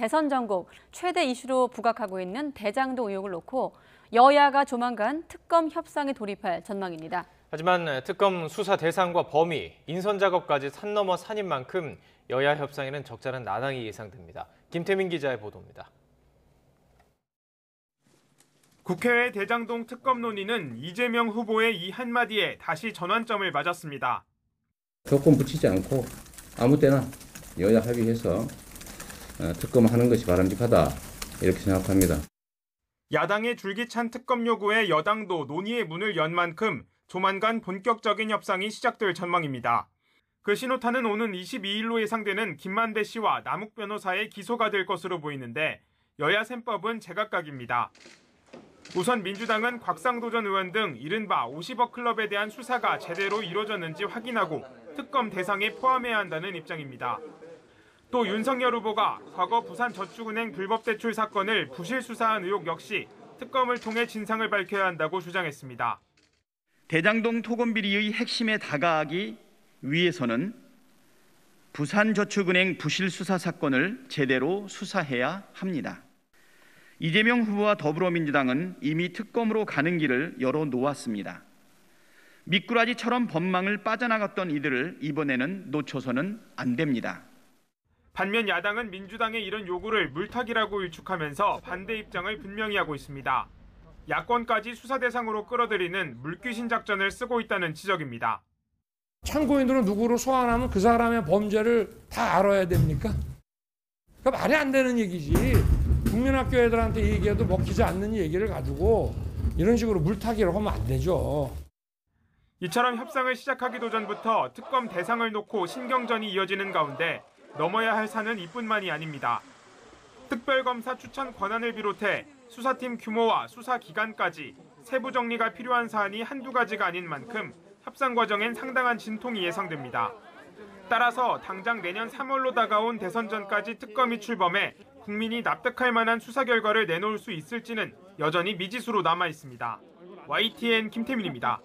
대선 전국 최대 이슈로 부각하고 있는 대장동 의혹을 놓고 여야가 조만간 특검 협상에 돌입할 전망입니다. 하지만 특검 수사 대상과 범위, 인선 작업까지 산 넘어 산인 만큼 여야 협상에는 적잖은 난항이 예상됩니다. 김태민 기자의 보도입니다. 국회의 대장동 특검 논의는 이재명 후보의 이 한마디에 다시 전환점을 맞았습니다. 조건 붙이지 않고 아무 때나 여야 합의해서 특검하는 것이 바람직하다 이렇게 생각합니다. 야당의 줄기찬 특검 요구에 여당도 논의의 문을 연 만큼 조만간 본격적인 협상이 시작될 전망입니다. 그 신호탄은 오는 22일로 예상되는 김만배 씨와 남욱 변호사의 기소가 될 것으로 보이는데 여야 셈법은 제각각입니다. 우선 민주당은 곽상도 전 의원 등 이른바 50억 클럽에 대한 수사가 제대로 이루어졌는지 확인하고 특검 대상에 포함해야 한다는 입장입니다. 또 윤석열 후보가 과거 부산저축은행 불법 대출 사건을 부실 수사한 의혹 역시 특검을 통해 진상을 밝혀야 한다고 주장했습니다. 대장동 토건 비리의 핵심에 다가가기 위해서는 부산저축은행 부실 수사 사건을 제대로 수사해야 합니다. 이재명 후보와 더불어민주당은 이미 특검으로 가는 길을 열어놓았습니다. 미꾸라지처럼 법망을 빠져나갔던 이들을 이번에는 놓쳐서는 안 됩니다. 반면 야당은 민주당의 이런 요구를 물타기라고 일축하면서 반대 입장을 분명히 하고 있습니다. 야권까지 수사 대상으로 끌어들이는 물귀신 작전을 쓰고 있다는 지적입니다. 참고인들은 누구로 소환하면 그 사람의 범죄를 다 알아야 됩니까? 그러니까 말이 안 되는 얘기지. 국민학교 애들한테 얘기해도 먹히지 않는 얘기를 가지고 이런 식으로 물타기를 하면 안 되죠. 이처럼 협상을 시작하기도 전부터 특검 대상을 놓고 신경전이 이어지는 가운데 넘어야 할 산은 이뿐만이 아닙니다. 특별검사 추천 권한을 비롯해 수사팀 규모와 수사 기간까지 세부 정리가 필요한 사안이 한두 가지가 아닌 만큼 협상 과정엔 상당한 진통이 예상됩니다. 따라서 당장 내년 3월로 다가온 대선 전까지 특검이 출범해 국민이 납득할 만한 수사 결과를 내놓을 수 있을지는 여전히 미지수로 남아 있습니다. YTN 김태민입니다.